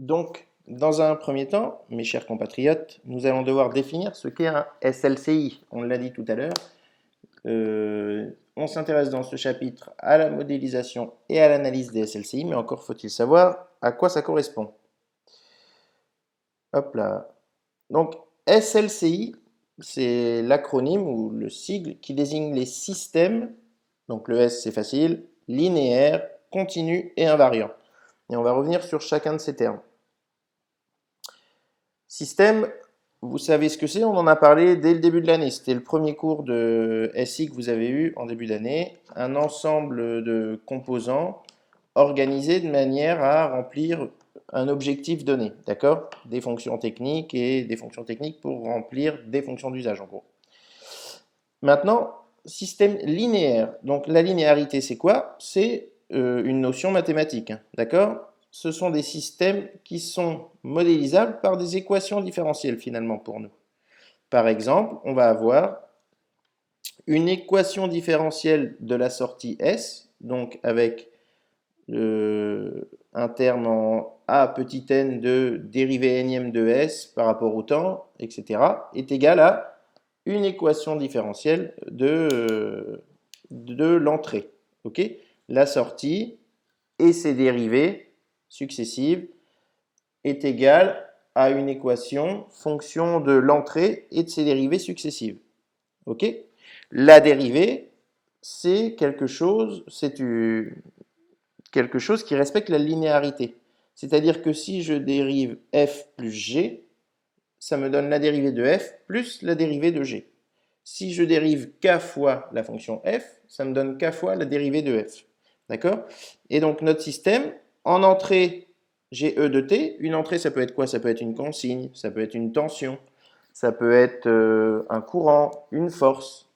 Donc, dans un premier temps, mes chers compatriotes, nous allons devoir définir ce qu'est un SLCI. On l'a dit tout à l'heure. On s'intéresse dans ce chapitre à la modélisation et à l'analyse des SLCI, mais encore faut-il savoir à quoi ça correspond. Hop là. Donc, SLCI, c'est l'acronyme ou le sigle qui désigne les systèmes, donc le S c'est facile, linéaire, continu et invariant. Et on va revenir sur chacun de ces termes. Système, vous savez ce que c'est, on en a parlé dès le début de l'année. C'était le premier cours de SI que vous avez eu en début d'année. Un ensemble de composants organisés de manière à remplir un objectif donné, d'accord? Des fonctions techniques et des fonctions techniques pour remplir des fonctions d'usage en gros. Maintenant, système linéaire. Donc la linéarité, c'est quoi? C'est une notion mathématique, hein, d'accord? Ce sont des systèmes qui sont modélisables par des équations différentielles finalement pour nous. Par exemple, on va avoir une équation différentielle de la sortie S, donc avec un terme en a petit n de dérivée énième de S par rapport au temps, etc., est égal à une équation différentielle de l'entrée. Okay, la sortie et ses dérivées successives est égale à une équation fonction de l'entrée et de ses dérivées successives. Okay, la dérivée, c'est quelque chose qui respecte la linéarité. C'est-à-dire que si je dérive f plus g, ça me donne la dérivée de f plus la dérivée de g. Si je dérive k fois la fonction f, ça me donne k fois la dérivée de f. D'accord? Et donc notre système, en entrée, j'ai E de t. Une entrée, ça peut être quoi? Ça peut être une consigne, ça peut être une tension, ça peut être un courant, une force.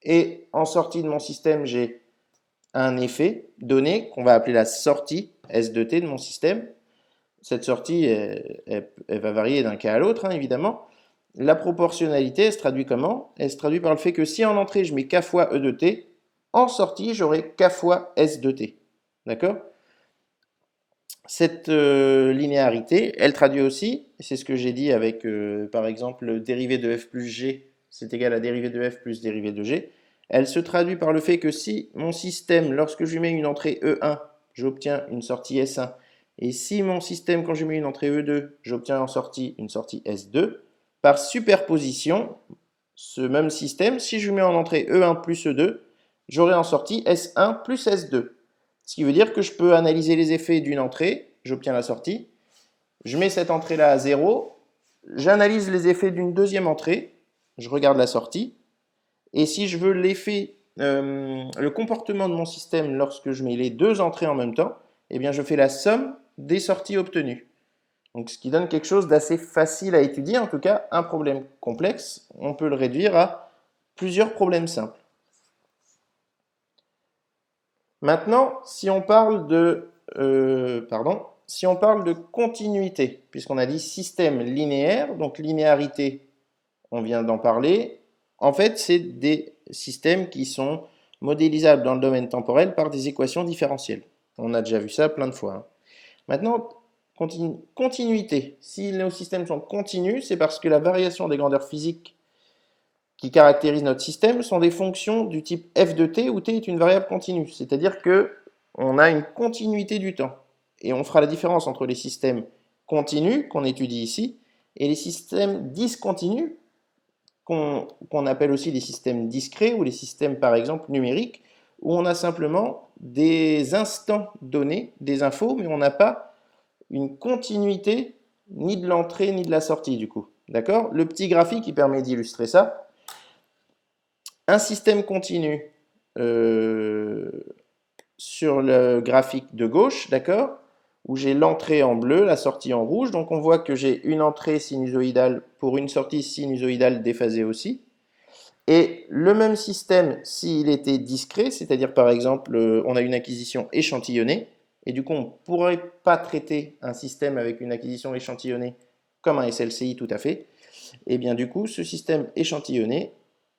Et en sortie de mon système, j'ai un effet donné qu'on va appeler la sortie S de t de mon système. Cette sortie, elle va varier d'un cas à l'autre, hein, évidemment. La proportionnalité, elle se traduit comment? Elle se traduit par le fait que si en entrée, je mets k fois E de t, en sortie, j'aurai k fois S de t. D'accord? Cette linéarité, elle traduit aussi, c'est ce que j'ai dit avec, par exemple, dérivée de f plus g, c'est égal à dérivée de f plus dérivée de g. Elle se traduit par le fait que si mon système, lorsque je lui mets une entrée E1, j'obtiens une sortie S1, et si mon système, quand je lui mets une entrée E2, j'obtiens en sortie une sortie S2, par superposition, ce même système, si je lui mets en entrée E1 plus E2, j'aurai en sortie S1 plus S2. Ce qui veut dire que je peux analyser les effets d'une entrée, j'obtiens la sortie, je mets cette entrée-là à 0, j'analyse les effets d'une deuxième entrée, je regarde la sortie, et si je veux l'effet, le comportement de mon système lorsque je mets les deux entrées en même temps, eh bien je fais la somme des sorties obtenues. Donc, ce qui donne quelque chose d'assez facile à étudier, en tout cas un problème complexe, on peut le réduire à plusieurs problèmes simples. Maintenant, si on parle de continuité, puisqu'on a dit système linéaire, donc linéarité, on vient d'en parler, en fait, c'est des systèmes qui sont modélisables dans le domaine temporel par des équations différentielles. On a déjà vu ça plein de fois, hein. Maintenant, continuité. Si nos systèmes sont continus, c'est parce que la variation des grandeurs physiques qui caractérisent notre système sont des fonctions du type f de t, où t est une variable continue. C'est-à-dire qu'on a une continuité du temps. Et on fera la différence entre les systèmes continus, qu'on étudie ici, et les systèmes discontinus, qu'on appelle aussi les systèmes discrets, ou les systèmes, par exemple, numériques, où on a simplement des instants donnés, des infos, mais on n'a pas une continuité ni de l'entrée ni de la sortie, du coup. D'accord? Le petit graphique qui permet d'illustrer ça. Un système continu sur le graphique de gauche, d'accord, où j'ai l'entrée en bleu, la sortie en rouge. Donc on voit que j'ai une entrée sinusoïdale pour une sortie sinusoïdale déphasée aussi. Et le même système, s'il était discret, c'est-à-dire par exemple, on a une acquisition échantillonnée, et du coup on ne pourrait pas traiter un système avec une acquisition échantillonnée comme un SLCI tout à fait, et bien du coup ce système échantillonné,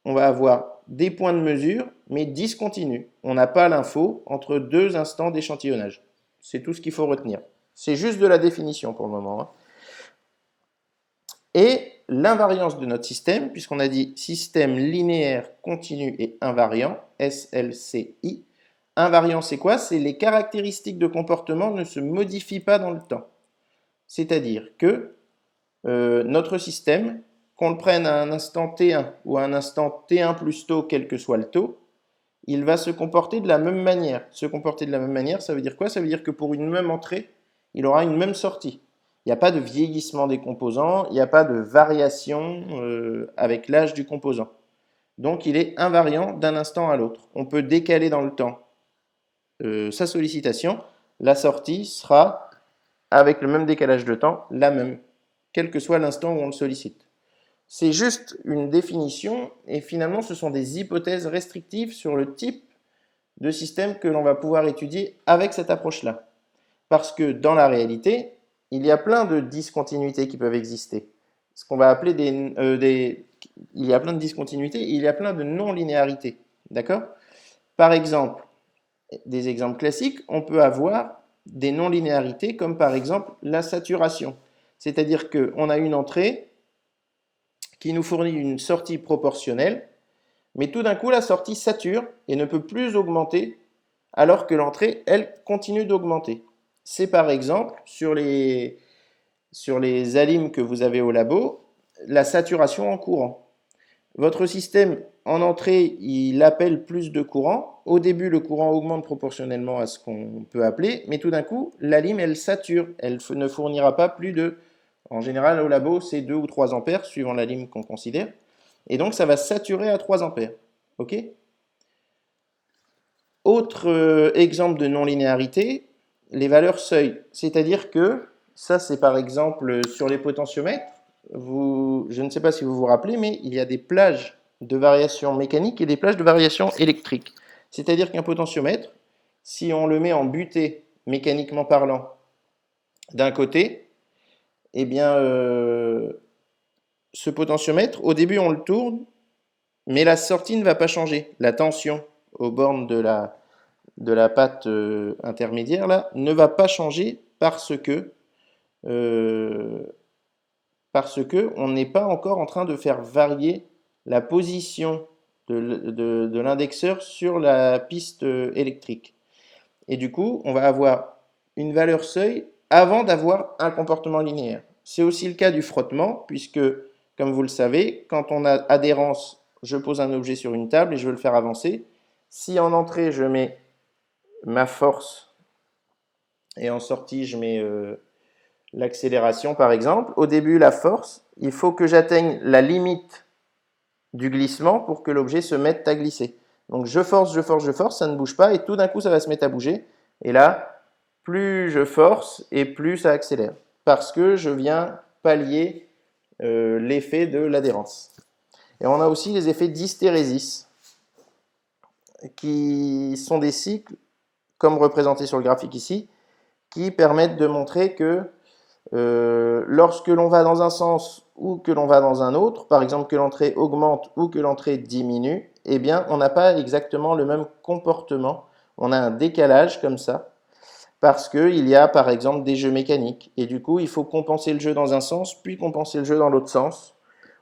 on va avoir des points de mesure, mais discontinus. On n'a pas l'info entre deux instants d'échantillonnage. C'est tout ce qu'il faut retenir. C'est juste de la définition pour le moment, hein. Et l'invariance de notre système, puisqu'on a dit système linéaire, continu et invariant, SLCI. Invariant, c'est quoi? C'est les caractéristiques de comportement ne se modifient pas dans le temps. C'est-à-dire que notre système, qu'on le prenne à un instant T1 ou à un instant T1 plus taux, quel que soit le taux, il va se comporter de la même manière. Se comporter de la même manière, ça veut dire quoi? Ça veut dire que pour une même entrée, il aura une même sortie. Il n'y a pas de vieillissement des composants, il n'y a pas de variation avec l'âge du composant. Donc il est invariant d'un instant à l'autre. On peut décaler dans le temps sa sollicitation. La sortie sera, avec le même décalage de temps, la même, quel que soit l'instant où on le sollicite. C'est juste une définition et finalement ce sont des hypothèses restrictives sur le type de système que l'on va pouvoir étudier avec cette approche-là. Parce que dans la réalité, il y a plein de discontinuités qui peuvent exister. Ce qu'on va appeler il y a plein de discontinuités et il y a plein de non-linéarités. D'accord? Par exemple, des exemples classiques, on peut avoir des non-linéarités comme par exemple la saturation. C'est-à-dire qu'on a une entrée qui nous fournit une sortie proportionnelle, mais tout d'un coup la sortie sature et ne peut plus augmenter alors que l'entrée, elle, continue d'augmenter. C'est par exemple sur les alimes que vous avez au labo, la saturation en courant. Votre système en entrée, il appelle plus de courant. Au début, le courant augmente proportionnellement à ce qu'on peut appeler, mais tout d'un coup, la lime, elle sature. Elle ne fournira pas plus de, en général, au labo, c'est 2 ou 3 ampères, suivant la lime qu'on considère. Et donc, ça va saturer à 3 ampères. OK? Autre exemple de non-linéarité, les valeurs seuil. C'est-à-dire que, ça c'est par exemple sur les potentiomètres, je ne sais pas si vous vous rappelez, mais il y a des plages de variation mécanique et des plages de variation électrique. C'est-à-dire qu'un potentiomètre, si on le met en butée, mécaniquement parlant, d'un côté, eh bien, ce potentiomètre, au début on le tourne, mais la sortie ne va pas changer. La tension aux bornes de la patte intermédiaire là, ne va pas changer euh, parce que on n'est pas encore en train de faire varier la position de l'indexeur sur la piste électrique. Et du coup, on va avoir une valeur seuil avant d'avoir un comportement linéaire. C'est aussi le cas du frottement, puisque, comme vous le savez, quand on a adhérence, je pose un objet sur une table et je veux le faire avancer. Si en entrée, je mets ma force et en sortie, je mets l'accélération, par exemple. Au début, la force, il faut que j'atteigne la limite du glissement pour que l'objet se mette à glisser. Donc je force, je force, je force, ça ne bouge pas et tout d'un coup, ça va se mettre à bouger. Et là, plus je force et plus ça accélère. Parce que je viens pallier l'effet de l'adhérence. Et on a aussi les effets d'hystérésis, qui sont des cycles, comme représenté sur le graphique ici, qui permettent de montrer que lorsque l'on va dans un sens ou que l'on va dans un autre, par exemple que l'entrée augmente ou que l'entrée diminue, eh bien, on n'a pas exactement le même comportement. On a un décalage comme ça, parce qu'il y a par exemple des jeux mécaniques. Et du coup, il faut compenser le jeu dans un sens, puis compenser le jeu dans l'autre sens.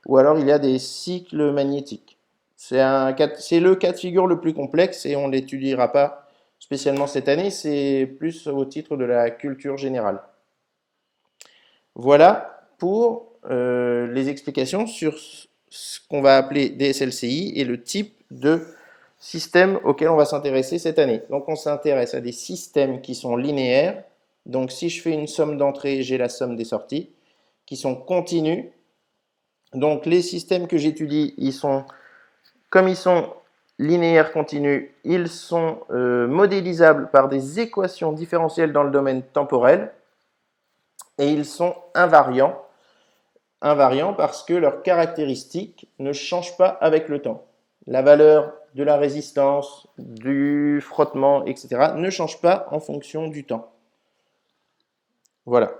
Ou alors, il y a des cycles magnétiques. C'est le cas de figure le plus complexe et on ne l'étudiera pas spécialement cette année, c'est plus au titre de la culture générale. Voilà pour les explications sur ce qu'on va appeler DSLCI et le type de système auquel on va s'intéresser cette année. Donc on s'intéresse à des systèmes qui sont linéaires. Donc si je fais une somme d'entrées, j'ai la somme des sorties, qui sont continues. Donc les systèmes que j'étudie, comme ils sont linéaires continus, ils sont modélisables par des équations différentielles dans le domaine temporel. Et ils sont invariants parce que leurs caractéristiques ne changent pas avec le temps. La valeur de la résistance, du frottement, etc. ne change pas en fonction du temps. Voilà.